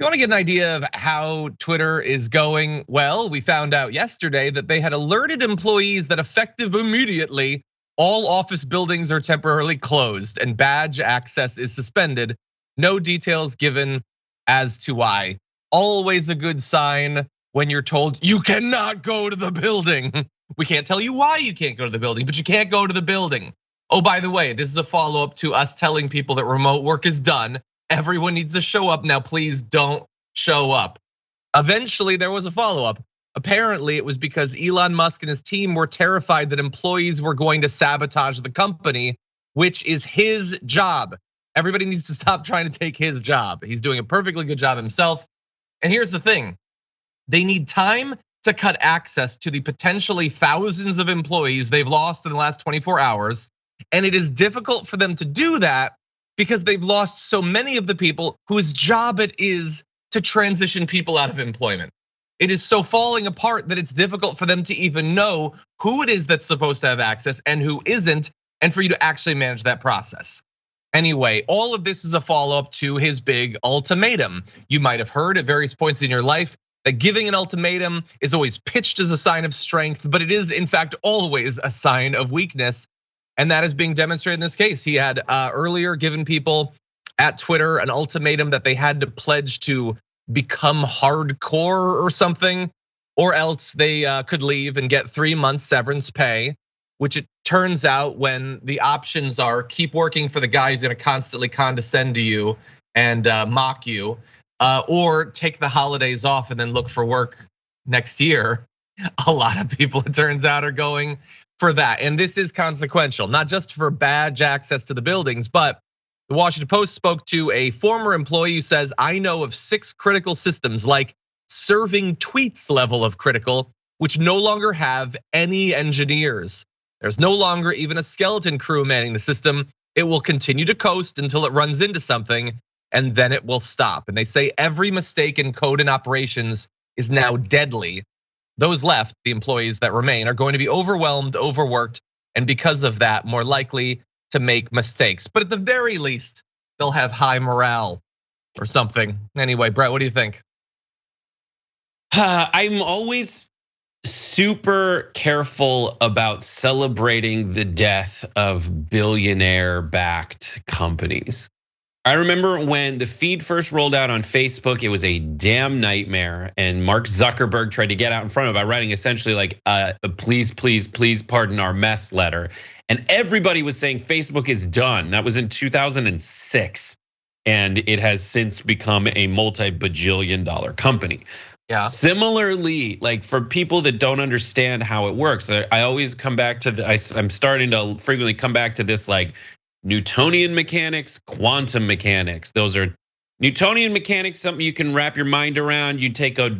You want to get an idea of how Twitter is going? Well, we found out yesterday that they had alerted employees that effective immediately, all office buildings are temporarily closed and badge access is suspended. No details given as to why. Always a good sign when you're told you cannot go to the building. We can't tell you why you can't go to the building, but you can't go to the building. Oh, by the way, this is a follow-up to us telling people that remote work is done. Everyone needs to show up now. Please don't show up. Eventually, there was a follow-up. Apparently, it was because Elon Musk and his team were terrified that employees were going to sabotage the company, which is his job. Everybody needs to stop trying to take his job. He's doing a perfectly good job himself. And here's the thing. They need time to cut access to the potentially thousands of employees they've lost in the last 24 hours. And it is difficult for them to do that because they've lost so many of the people whose job it is to transition people out of employment. It is so falling apart that it's difficult for them to even know who it is that's supposed to have access and who isn't, and for you to actually manage that process. Anyway, all of this is a follow-up to his big ultimatum. You might have heard at various points in your life that giving an ultimatum is always pitched as a sign of strength, but it is in fact always a sign of weakness. And that is being demonstrated in this case. He had earlier given people at Twitter an ultimatum that they had to pledge to become hardcore or something, or else they could leave and get 3 months severance pay, which it turns out when the options are keep working for the guy who's gonna constantly condescend to you and mock you, or take the holidays off and then look for work next year. A lot of people, it turns out, are going for that. And this is consequential, not just for badge access to the buildings, but the Washington Post spoke to a former employee who says, I know of 6 critical systems, like serving tweets level of critical, which no longer have any engineers. There's no longer even a skeleton crew manning the system. It will continue to coast until it runs into something, and then it will stop. And they say every mistake in code and operations is now deadly. Those left, the employees that remain, are going to be overwhelmed, overworked, and because of that, more likely to make mistakes. But at the very least, they'll have high morale or something. Anyway, Brett, what do you think? I'm always super careful about celebrating the death of billionaire-backed companies. I remember when the feed first rolled out on Facebook, it was a damn nightmare. And Mark Zuckerberg tried to get out in front of it by writing essentially like, please, please, please pardon our mess letter. And everybody was saying Facebook is done. That was in 2006. And it has since become a multi-bajillion-dollar company. Yeah. Similarly, like for people that don't understand how it works, I always come back to, I'm starting to frequently come back to this like, Newtonian mechanics, quantum mechanics. Those are Newtonian mechanics, something you can wrap your mind around. You take a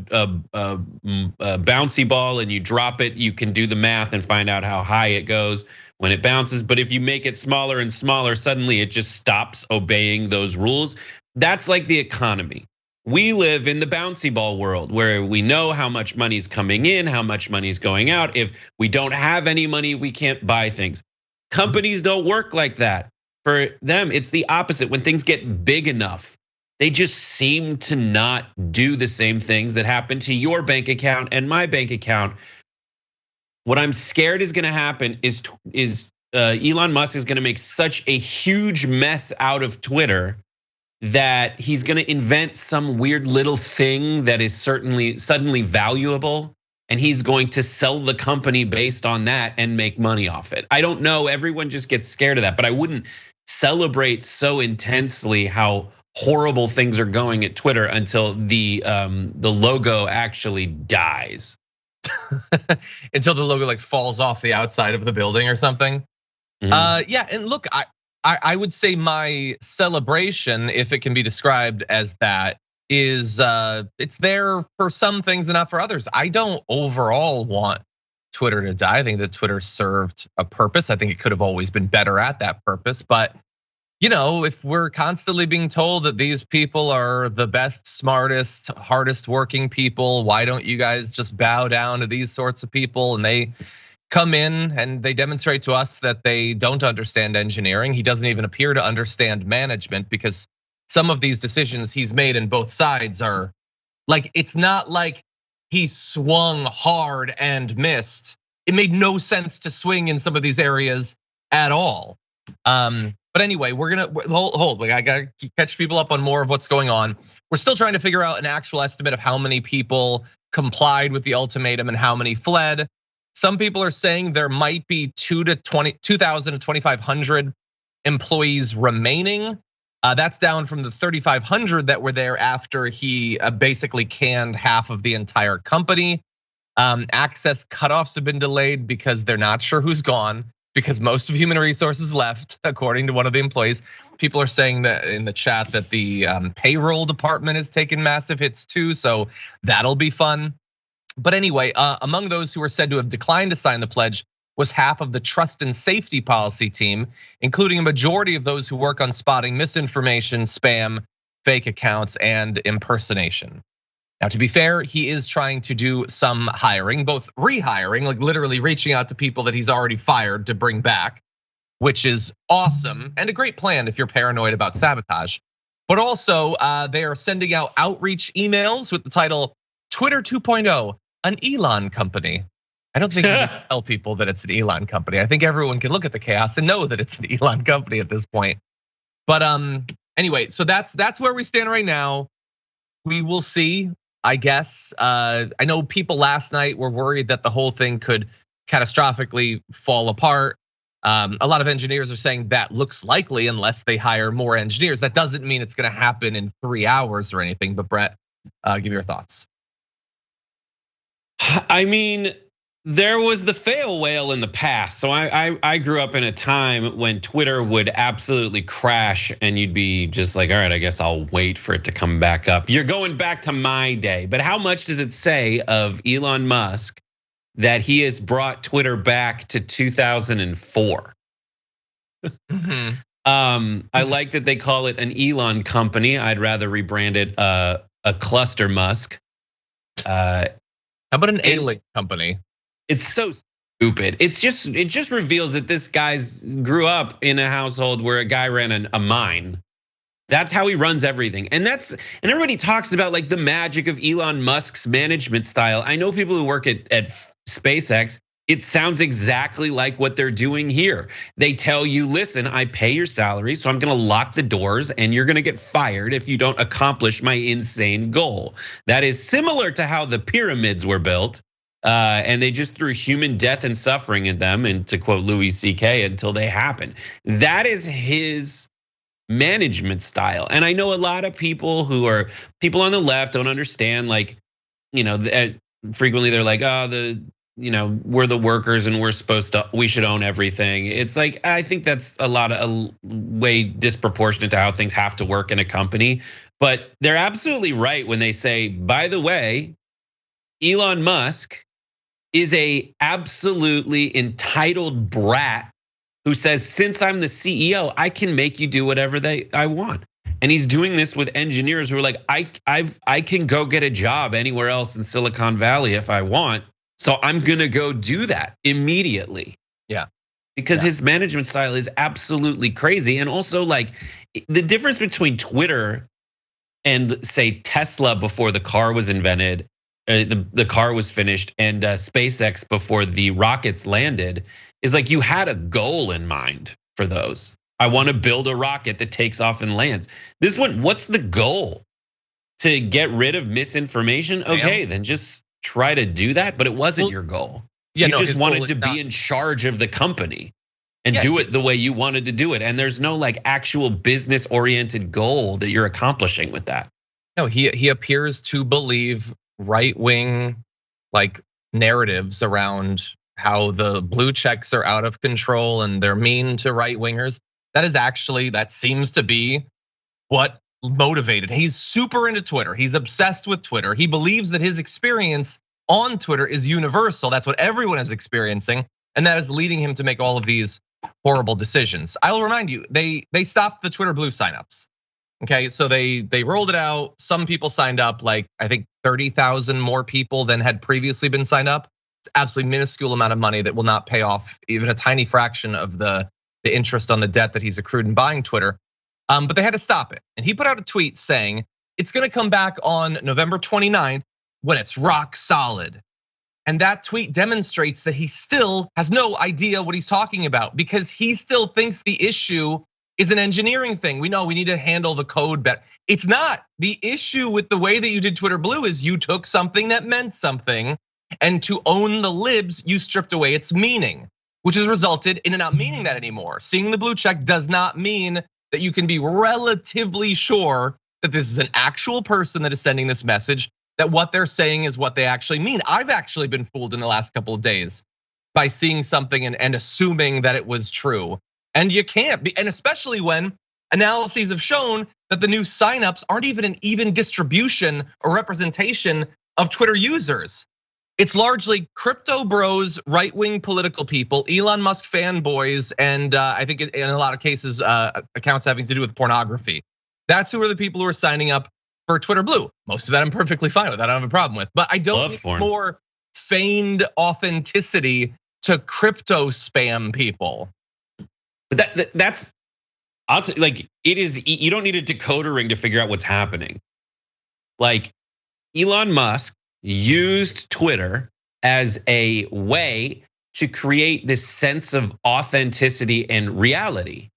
bouncy ball and you drop it. You can do the math and find out how high it goes when it bounces. But if you make it smaller and smaller, suddenly it just stops obeying those rules. That's like the economy. We live in the bouncy ball world where we know how much money's coming in, how much money's going out. If we don't have any money, we can't buy things. Companies don't work like that. For them, it's the opposite. When things get big enough, they just seem to not do the same things that happen to your bank account and my bank account. What I'm scared is gonna happen is Elon Musk is gonna make such a huge mess out of Twitter that he's gonna invent some weird little thing that is suddenly valuable. And he's going to sell the company based on that and make money off it. I don't know, everyone just gets scared of that, but I wouldn't celebrate so intensely how horrible things are going at Twitter until the logo actually dies. Until the logo like falls off the outside of the building or something. Yeah, and look, I would say my celebration, if it can be described as that, is it's there for some things and not for others. I don't overall want Twitter to die. I think that Twitter served a purpose. I think it could have always been better at that purpose. But if we're constantly being told that these people are the best, smartest, hardest working people, why don't you guys just bow down to these sorts of people? And they come in and they demonstrate to us that they don't understand engineering. He doesn't even appear to understand management because some of these decisions he's made in both sides are like, it's not like he swung hard and missed. It made no sense to swing in some of these areas at all. But anyway, we're gonna hold. I gotta catch people up on more of what's going on. We're still trying to figure out an actual estimate of how many people complied with the ultimatum and how many fled. Some people are saying there might be 2,000 to 2,500 employees remaining. That's down from the 3,500 that were there after he basically canned half of the entire company. Access cutoffs have been delayed because they're not sure who's gone, because most of human resources left, according to one of the employees. People are saying that in the chat that the payroll department has taken massive hits too, so that'll be fun. But anyway, among those who were said to have declined to sign the pledge was half of the trust and safety policy team, including a majority of those who work on spotting misinformation, spam, fake accounts, and impersonation. Now, to be fair, he is trying to do some hiring, both rehiring, like literally reaching out to people that he's already fired to bring back, which is awesome and a great plan if you're paranoid about sabotage. But also, they are sending out outreach emails with the title Twitter 2.0, an Elon company. I don't think you can tell people that it's an Elon company. I think everyone can look at the chaos and know that it's an Elon company at this point. But anyway, so that's where we stand right now. We will see, I guess. I know people last night were worried that the whole thing could catastrophically fall apart. A lot of engineers are saying that looks likely unless they hire more engineers. That doesn't mean it's gonna happen in 3 hours or anything, but Brett, give your thoughts. I mean, there was the fail whale in the past. So I grew up in a time when Twitter would absolutely crash and you'd be just like, all right, I guess I'll wait for it to come back up. You're going back to my day, but how much does it say of Elon Musk that he has brought Twitter back to 2004? I like that they call it an Elon company. I'd rather rebrand it a cluster Musk. How about an A-Link company? It's so stupid. It just reveals that this guy's grew up in a household where a guy ran a mine. That's how he runs everything. And everybody talks about like the magic of Elon Musk's management style. I know people who work at SpaceX. It sounds exactly like what they're doing here. They tell you, listen, I pay your salary, so I'm gonna lock the doors and you're gonna get fired if you don't accomplish my insane goal. That is similar to how the pyramids were built. And they just threw human death and suffering at them, and to quote Louis C.K., until they happen. That is his management style. And I know a lot of people who are people on the left don't understand, like, frequently they're like, we're the workers and we should own everything. It's like, I think that's a way disproportionate to how things have to work in a company. But they're absolutely right when they say, by the way, Elon Musk is a absolutely entitled brat who says, since I'm the CEO, I can make you do whatever I want. And he's doing this with engineers who are like, I can go get a job anywhere else in Silicon Valley if I want. So I'm gonna go do that immediately. Yeah. Because his management style is absolutely crazy. And also, like, the difference between Twitter and say Tesla before the car was invented, the car was finished, and SpaceX before the rockets landed, is like you had a goal in mind for those. I want to build a rocket that takes off and lands. This one, what's the goal? To get rid of misinformation? Okay, then just try to do that, but it wasn't your goal. You just wanted to be in charge of the company and do it the way you wanted to do it. And there's no like actual business oriented goal that you're accomplishing with that. No, he appears to believe right-wing like narratives around how the blue checks are out of control and they're mean to right-wingers. That seems to be what motivated. He's super into Twitter. He's obsessed with Twitter. He believes that his experience on Twitter is universal. That's what everyone is experiencing. And that is leading him to make all of these horrible decisions. I'll remind you, they stopped the Twitter Blue signups. Okay, so they rolled it out. Some people signed up, like I think 30,000 more people than had previously been signed up. It's absolutely minuscule amount of money that will not pay off even a tiny fraction of the interest on the debt that he's accrued in buying Twitter. But they had to stop it. And he put out a tweet saying, it's gonna come back on November 29th when it's rock solid. And that tweet demonstrates that he still has no idea what he's talking about, because he still thinks the issue is an engineering thing. We know we need to handle the code better. It's not. The issue with the way that you did Twitter Blue is you took something that meant something, and to own the libs, you stripped away its meaning, which has resulted in it not meaning that anymore. Seeing the blue check does not mean that you can be relatively sure that this is an actual person that is sending this message, that what they're saying is what they actually mean. I've actually been fooled in the last couple of days by seeing something and assuming that it was true. And you can't be, and especially when analyses have shown that the new signups aren't even an even distribution or representation of Twitter users. It's largely crypto bros, right-wing political people, Elon Musk fanboys, and I think in a lot of cases, accounts having to do with pornography. That's who are the people who are signing up for Twitter Blue. Most of that I'm perfectly fine with, I don't have a problem with. But I don't need more feigned authenticity to crypto spam people. But that's like, it is, you don't need a decoder ring to figure out what's happening. Like, Elon Musk used Twitter as a way to create this sense of authenticity and reality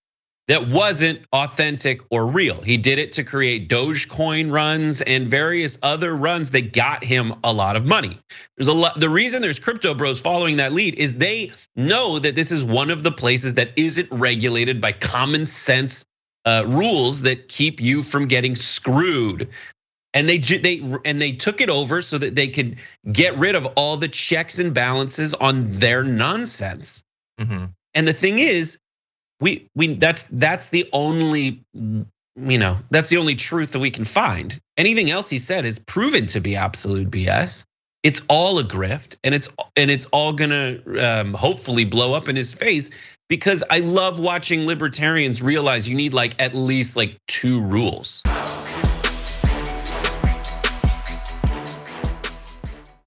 that wasn't authentic or real. He did it to create Dogecoin runs and various other runs that got him a lot of money. There's a lot. The reason there's crypto bros following that lead is they know that this is one of the places that isn't regulated by common sense rules that keep you from getting screwed. And they took it over so that they could get rid of all the checks and balances on their nonsense. And the thing is, that's the only, that's the only truth that we can find. Anything else he said is proven to be absolute BS. It's all a grift, and it's all gonna hopefully blow up in his face, because I love watching libertarians realize you need like at least like 2 rules.